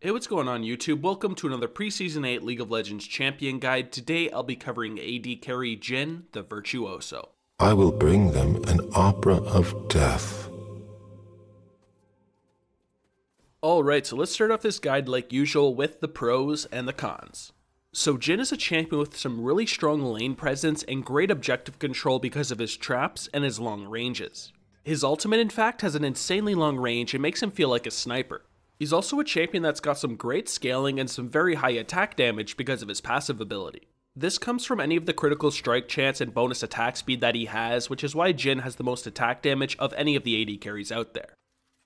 Hey, what's going on YouTube? Welcome to another Preseason 8 League of Legends Champion Guide. Today I'll be covering AD carry Jhin, the Virtuoso. I will bring them an opera of death. Alright, so let's start off this guide like usual with the pros and the cons. So Jhin is a champion with some really strong lane presence and great objective control because of his traps and his long ranges. His ultimate in fact has an insanely long range and makes him feel like a sniper. He's also a champion that's got some great scaling and some very high attack damage because of his passive ability. This comes from any of the critical strike chance and bonus attack speed that he has, which is why Jhin has the most attack damage of any of the AD carries out there.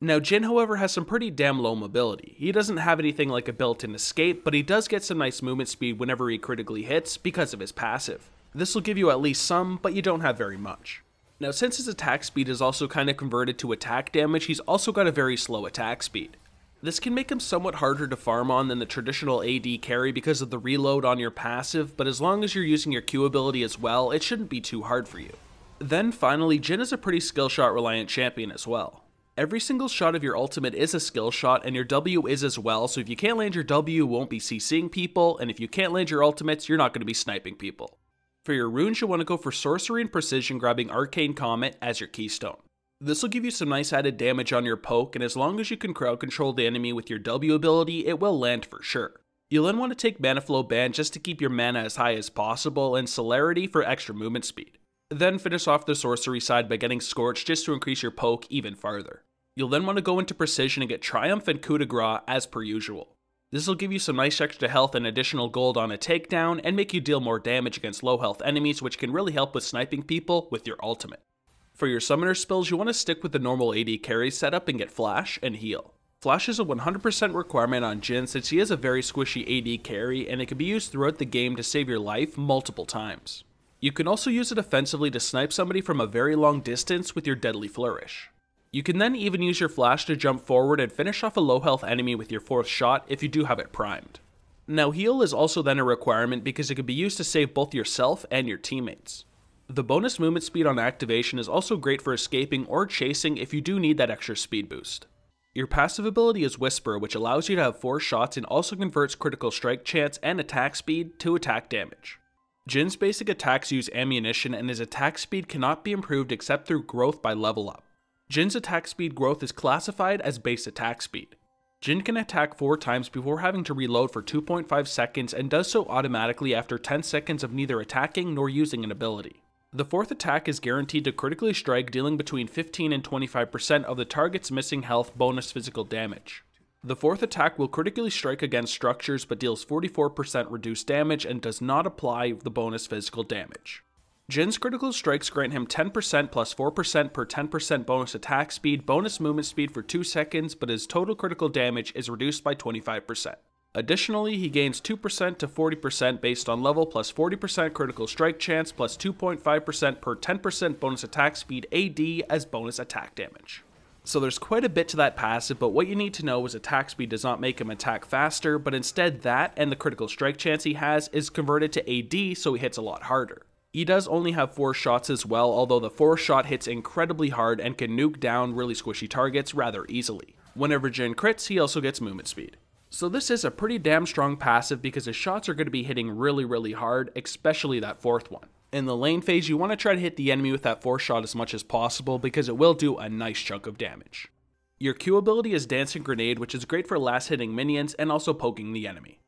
Now Jhin however has some pretty damn low mobility. He doesn't have anything like a built-in escape, but he does get some nice movement speed whenever he critically hits because of his passive. This will give you at least some, but you don't have very much. Now since his attack speed is also kind of converted to attack damage, he's also got a very slow attack speed. This can make him somewhat harder to farm on than the traditional AD carry because of the reload on your passive, but as long as you're using your Q ability as well, it shouldn't be too hard for you. Then finally, Jhin is a pretty skill shot reliant champion as well. Every single shot of your ultimate is a skill shot, and your W is as well, so if you can't land your W, you won't be CCing people, and if you can't land your ultimates, you're not going to be sniping people. For your runes, you'll want to go for Sorcery and Precision, grabbing Arcane Comet as your keystone. This will give you some nice added damage on your poke, and as long as you can crowd control the enemy with your W ability, it will land for sure. You'll then want to take Mana Flow Band just to keep your mana as high as possible, and Celerity for extra movement speed. Then finish off the sorcery side by getting Scorch just to increase your poke even farther. You'll then want to go into Precision and get Triumph and Coup de Grace as per usual. This will give you some nice extra health and additional gold on a takedown, and make you deal more damage against low health enemies, which can really help with sniping people with your ultimate. For your summoner spells, you want to stick with the normal AD carry setup and get Flash and Heal. Flash is a 100% requirement on Jhin since he is a very squishy AD carry, and it can be used throughout the game to save your life multiple times. You can also use it offensively to snipe somebody from a very long distance with your Deadly Flourish. You can then even use your Flash to jump forward and finish off a low health enemy with your 4th shot if you do have it primed. Now Heal is also then a requirement because it can be used to save both yourself and your teammates. The bonus movement speed on activation is also great for escaping or chasing if you do need that extra speed boost. Your passive ability is Whisper, which allows you to have 4 shots and also converts critical strike chance and attack speed to attack damage. Jhin's basic attacks use ammunition, and his attack speed cannot be improved except through growth by level up. Jhin's attack speed growth is classified as base attack speed. Jhin can attack 4 times before having to reload for 2.5 seconds and does so automatically after 10 seconds of neither attacking nor using an ability. The 4th attack is guaranteed to critically strike, dealing between 15 and 25% of the target's missing health bonus physical damage. The 4th attack will critically strike against structures but deals 44% reduced damage and does not apply the bonus physical damage. Jhin's critical strikes grant him 10% plus 4% per 10% bonus attack speed, bonus movement speed for 2 seconds, but his total critical damage is reduced by 25%. Additionally, he gains 2% to 40% based on level plus 40% critical strike chance plus 2.5% per 10% bonus attack speed AD as bonus attack damage. So there's quite a bit to that passive, but what you need to know is attack speed does not make him attack faster, but instead that and the critical strike chance he has is converted to AD, so he hits a lot harder. He does only have 4 shots as well, although the 4th shot hits incredibly hard and can nuke down really squishy targets rather easily. Whenever Jhin crits, he also gets movement speed. So this is a pretty damn strong passive because his shots are going to be hitting really hard, especially that 4th one. In the lane phase, you want to try to hit the enemy with that 4th shot as much as possible because it will do a nice chunk of damage. Your Q ability is Dancing Grenade, which is great for last hitting minions and also poking the enemy.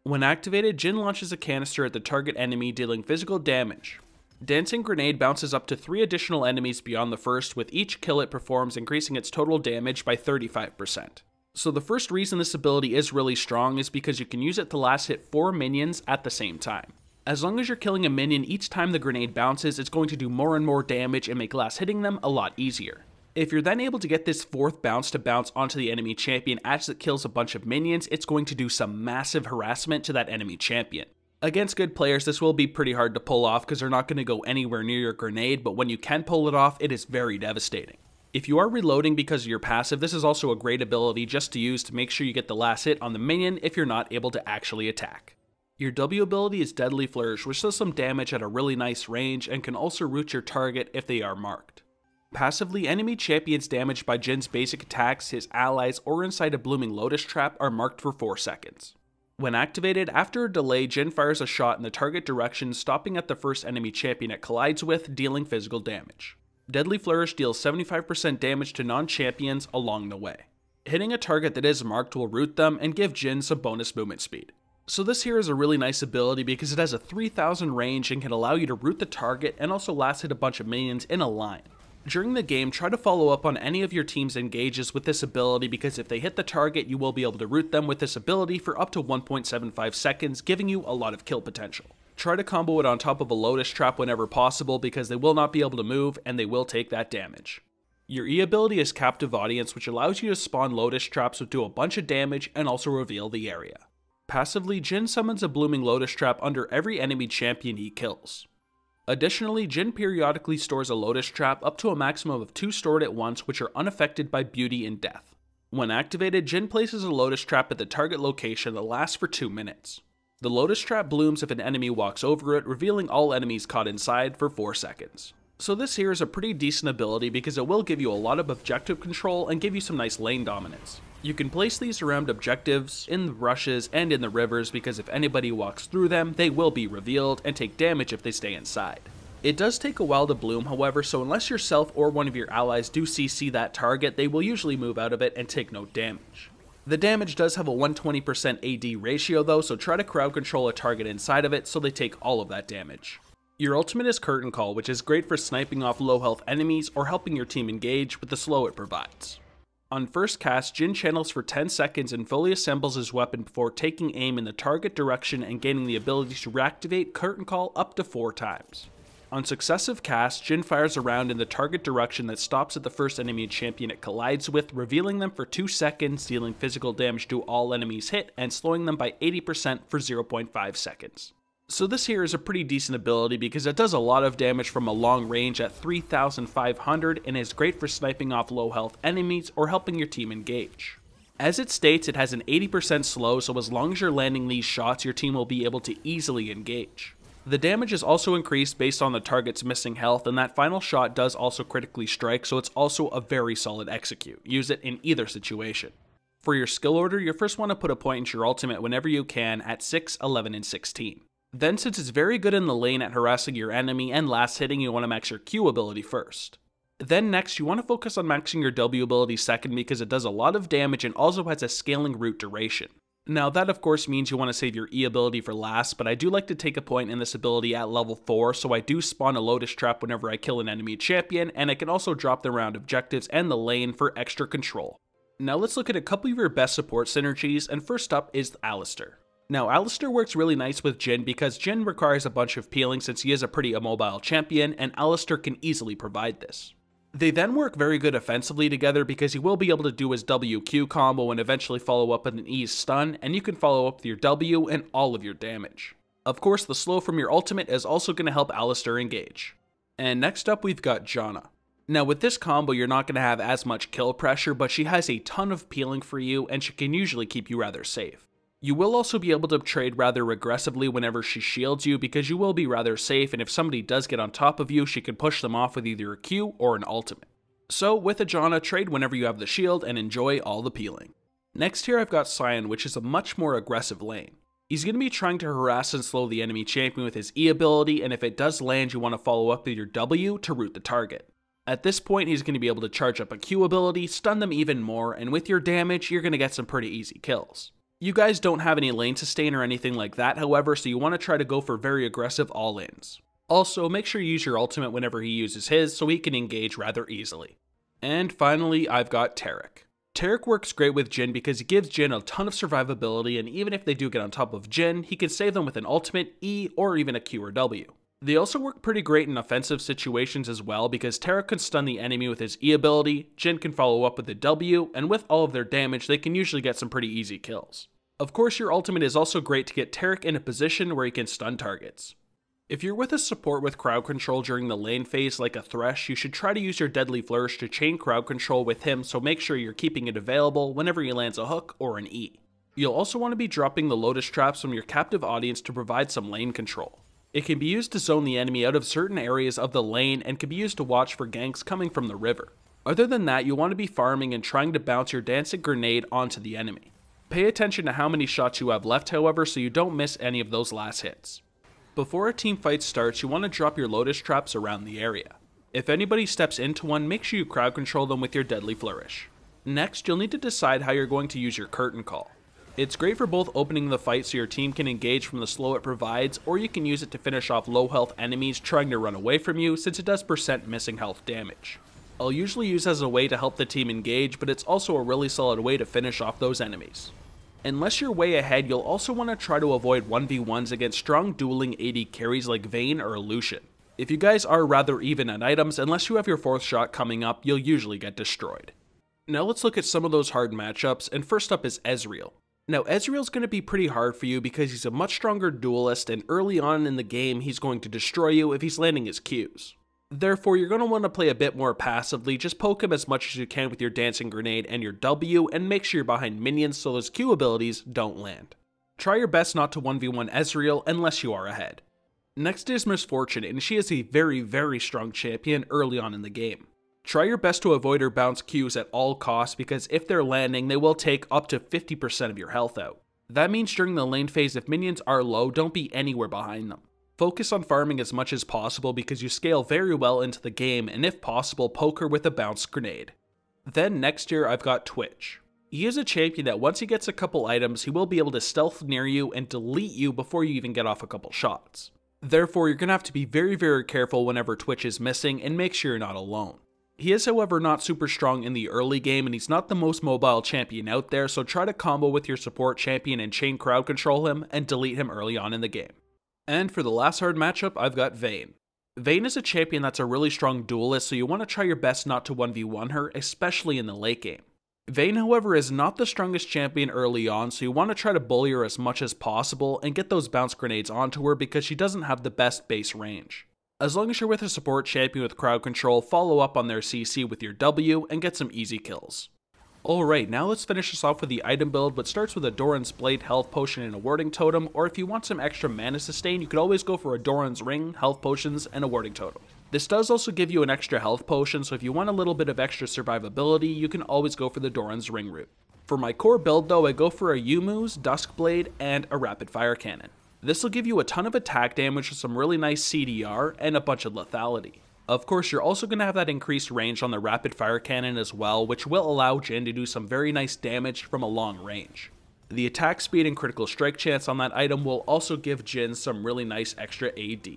When activated, Jhin launches a canister at the target enemy, dealing physical damage. Dancing Grenade bounces up to 3 additional enemies beyond the first, with each kill it performs increasing its total damage by 35%. So the first reason this ability is really strong is because you can use it to last hit 4 minions at the same time. As long as you're killing a minion each time the grenade bounces, it's going to do more and more damage and make last hitting them a lot easier. If you're then able to get this 4th bounce to bounce onto the enemy champion as it kills a bunch of minions, it's going to do some massive harassment to that enemy champion. Against good players, this will be pretty hard to pull off because they're not going to go anywhere near your grenade, but when you can pull it off, it is very devastating. If you are reloading because of your passive, this is also a great ability just to use to make sure you get the last hit on the minion if you're not able to actually attack. Your W ability is Deadly Flourish, which does some damage at a really nice range and can also root your target if they are marked. Passively, enemy champions damaged by Jhin's basic attacks, his allies, or inside a blooming Lotus Trap are marked for 4 seconds. When activated, after a delay, Jhin fires a shot in the target direction, stopping at the first enemy champion it collides with, dealing physical damage. Deadly Flourish deals 75% damage to non-champions along the way. Hitting a target that is marked will root them and give Jhin some bonus movement speed. So this here is a really nice ability because it has a 3000 range and can allow you to root the target and also last hit a bunch of minions in a line. During the game, try to follow up on any of your team's engages with this ability because if they hit the target, you will be able to root them with this ability for up to 1.75 seconds, giving you a lot of kill potential. Try to combo it on top of a Lotus Trap whenever possible because they will not be able to move and they will take that damage. Your E ability is Captive Audience, which allows you to spawn Lotus Traps which do a bunch of damage and also reveal the area. Passively, Jhin summons a Blooming Lotus Trap under every enemy champion he kills. Additionally, Jhin periodically stores a Lotus Trap up to a maximum of 2 stored at once which are unaffected by beauty and death. When activated, Jhin places a Lotus Trap at the target location that lasts for 2 minutes. The Lotus Trap blooms if an enemy walks over it, revealing all enemies caught inside for 4 seconds. So this here is a pretty decent ability because it will give you a lot of objective control and give you some nice lane dominance. You can place these around objectives, in the rushes, and in the rivers because if anybody walks through them, they will be revealed and take damage if they stay inside. It does take a while to bloom, however, so unless yourself or one of your allies do CC that target, they will usually move out of it and take no damage. The damage does have a 120% AD ratio though, so try to crowd control a target inside of it so they take all of that damage. Your ultimate is Curtain Call, which is great for sniping off low health enemies or helping your team engage with the slow it provides. On first cast, Jhin channels for 10 seconds and fully assembles his weapon before taking aim in the target direction and gaining the ability to reactivate Curtain Call up to 4 times. On successive casts, Jhin fires a round in the target direction that stops at the first enemy champion it collides with, revealing them for 2 seconds, dealing physical damage to all enemies hit, and slowing them by 80% for 0.5 seconds. So this here is a pretty decent ability because it does a lot of damage from a long range at 3500 and is great for sniping off low health enemies or helping your team engage. As it states, it has an 80% slow, so as long as you're landing these shots, your team will be able to easily engage. The damage is also increased based on the target's missing health, and that final shot does also critically strike, so it's also a very solid execute. Use it in either situation. For your skill order, you first want to put a point into your ultimate whenever you can at 6, 11, and 16. Then, since it's very good in the lane at harassing your enemy and last hitting, you want to max your Q ability first. Then next, you want to focus on maxing your W ability second because it does a lot of damage and also has a scaling root duration. Now that of course means you want to save your E ability for last, but I do like to take a point in this ability at level 4, so I do spawn a Lotus Trap whenever I kill an enemy champion, and I can also drop them around objectives and the lane for extra control. Now let's look at a couple of your best support synergies, and first up is Alistar. Now, Alistar works really nice with Jhin because Jhin requires a bunch of peeling since he is a pretty immobile champion, and Alistar can easily provide this. They then work very good offensively together because he will be able to do his WQ combo and eventually follow up with an E's stun, and you can follow up with your W and all of your damage. Of course, the slow from your ultimate is also going to help Alistar engage. And next up, we've got Janna. Now with this combo, you're not going to have as much kill pressure, but she has a ton of peeling for you, and she can usually keep you rather safe. You will also be able to trade rather aggressively whenever she shields you because you will be rather safe, and if somebody does get on top of you, she can push them off with either a Q or an ultimate. So with a Janna, trade whenever you have the shield and enjoy all the peeling. Next here I've got Sion, which is a much more aggressive lane. He's going to be trying to harass and slow the enemy champion with his E ability, and if it does land, you want to follow up with your W to root the target. At this point, he's going to be able to charge up a Q ability, stun them even more, and with your damage, you're going to get some pretty easy kills. You guys don't have any lane sustain or anything like that, however, so you want to try to go for very aggressive all-ins. Also, make sure you use your ultimate whenever he uses his so he can engage rather easily. And finally, I've got Taric. Taric works great with Jhin because he gives Jhin a ton of survivability, and even if they do get on top of Jhin, he can save them with an ultimate, E, or even a Q or W. They also work pretty great in offensive situations as well because Taric can stun the enemy with his E ability, Jhin can follow up with a W, and with all of their damage they can usually get some pretty easy kills. Of course, your ultimate is also great to get Taric in a position where he can stun targets. If you're with a support with crowd control during the lane phase like a Thresh, you should try to use your Deadly Flourish to chain crowd control with him, so make sure you're keeping it available whenever he lands a hook or an E. You'll also want to be dropping the Lotus Traps from your Captive Audience to provide some lane control. It can be used to zone the enemy out of certain areas of the lane and can be used to watch for ganks coming from the river. Other than that, you want to be farming and trying to bounce your dancing grenade onto the enemy. Pay attention to how many shots you have left, however, so you don't miss any of those last hits. Before a team fight starts, you want to drop your lotus traps around the area. If anybody steps into one, make sure you crowd control them with your deadly flourish. Next, you'll need to decide how you're going to use your curtain call. It's great for both opening the fight so your team can engage from the slow it provides, or you can use it to finish off low health enemies trying to run away from you, since it does % missing health damage. I'll usually use it as a way to help the team engage, but it's also a really solid way to finish off those enemies. Unless you're way ahead, you'll also want to try to avoid 1v1s against strong dueling AD carries like Vayne or Lucian. If you guys are rather even at items, unless you have your 4th shot coming up, you'll usually get destroyed. Now let's look at some of those hard matchups, and first up is Ezreal. Now Ezreal's going to be pretty hard for you because he's a much stronger duelist, and early on in the game he's going to destroy you if he's landing his Qs. Therefore, you're going to want to play a bit more passively, just poke him as much as you can with your dancing grenade and your W, and make sure you're behind minions so those Q abilities don't land. Try your best not to 1v1 Ezreal unless you are ahead. Next is Misfortune, and she is a very strong champion early on in the game. Try your best to avoid her bounce Qs at all costs, because if they're landing, they will take up to 50% of your health out. That means during the lane phase, if minions are low, don't be anywhere behind them. Focus on farming as much as possible because you scale very well into the game, and if possible, poke her with a bounce grenade. Then next here I've got Twitch. He is a champion that once he gets a couple items, he will be able to stealth near you and delete you before you even get off a couple shots. Therefore, you're going to have to be very careful whenever Twitch is missing and make sure you're not alone. He is however not super strong in the early game, and he's not the most mobile champion out there, so try to combo with your support champion and chain crowd control him and delete him early on in the game. And for the last hard matchup, I've got Vayne. Vayne is a champion that's a really strong duelist, so you want to try your best not to 1v1 her, especially in the late game. Vayne, however, is not the strongest champion early on, so you want to try to bully her as much as possible and get those bounce grenades onto her because she doesn't have the best base range. As long as you're with a support champion with crowd control, follow up on their CC with your W and get some easy kills. Alright, now let's finish this off with the item build, which starts with a Doran's Blade health potion and a warding totem, or if you want some extra mana sustain, you could always go for a Doran's Ring, health potions, and a warding totem. This does also give you an extra health potion, so if you want a little bit of extra survivability, you can always go for the Doran's Ring route. For my core build though, I go for a Yumu's, Duskblade, and a rapid fire cannon. This will give you a ton of attack damage with some really nice CDR and a bunch of lethality. Of course, you're also going to have that increased range on the rapid fire cannon as well, which will allow Jhin to do some very nice damage from a long range. The attack speed and critical strike chance on that item will also give Jhin some really nice extra AD.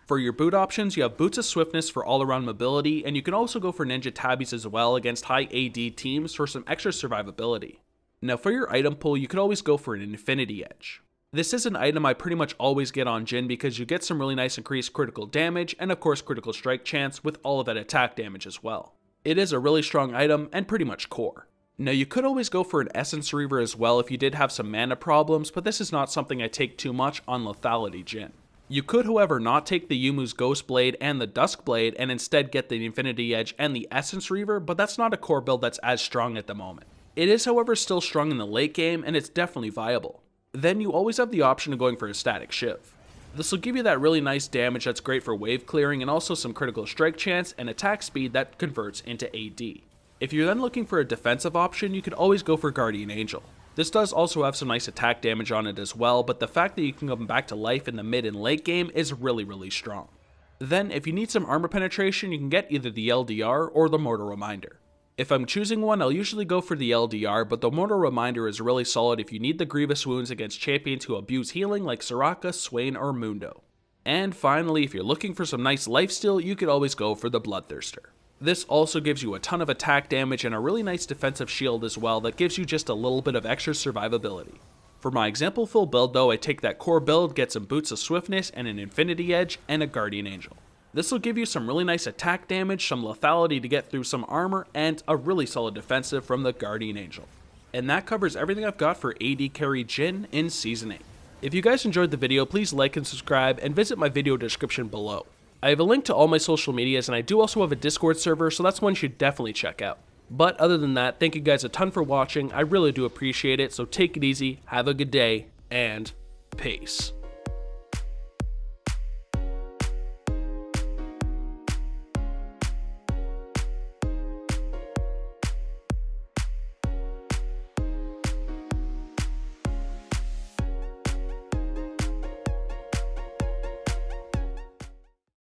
For your boot options, you have Boots of Swiftness for all around mobility, and you can also go for Ninja Tabbies as well against high AD teams for some extra survivability. Now for your item pool, you could always go for an Infinity Edge. This is an item I pretty much always get on Jhin because you get some really nice increased critical damage and of course critical strike chance with all of that attack damage as well. It is a really strong item and pretty much core. Now you could always go for an Essence Reaver as well if you did have some mana problems, but this is not something I take too much on lethality Jhin. You could however not take the Yumu's Ghost Blade and the Dusk Blade and instead get the Infinity Edge and the Essence Reaver, but that's not a core build that's as strong at the moment. It is however still strong in the late game and it's definitely viable. Then you always have the option of going for a Static Shiv. This will give you that really nice damage that's great for wave clearing and also some critical strike chance and attack speed that converts into AD. If you're then looking for a defensive option, you could always go for Guardian Angel. This does also have some nice attack damage on it as well, but the fact that you can come back to life in the mid and late game is really strong. Then if you need some armor penetration, you can get either the LDR or the Mortal Reminder. If I'm choosing one, I'll usually go for the LDR, but the Mortal Reminder is really solid if you need the Grievous Wounds against champions who abuse healing like Soraka, Swain, or Mundo. And finally, if you're looking for some nice lifesteal, you could always go for the Bloodthirster. This also gives you a ton of attack damage and a really nice defensive shield as well that gives you just a little bit of extra survivability. For my example full build though, I take that core build, get some Boots of Swiftness and an Infinity Edge and a Guardian Angel. This will give you some really nice attack damage, some lethality to get through some armor, and a really solid defensive from the Guardian Angel. And that covers everything I've got for AD carry Jhin in Season 8. If you guys enjoyed the video, please like and subscribe, and visit my video description below. I have a link to all my social medias, and I do also have a Discord server, so that's one you should definitely check out. But other than that, thank you guys a ton for watching, I really do appreciate it, so take it easy, have a good day, and peace.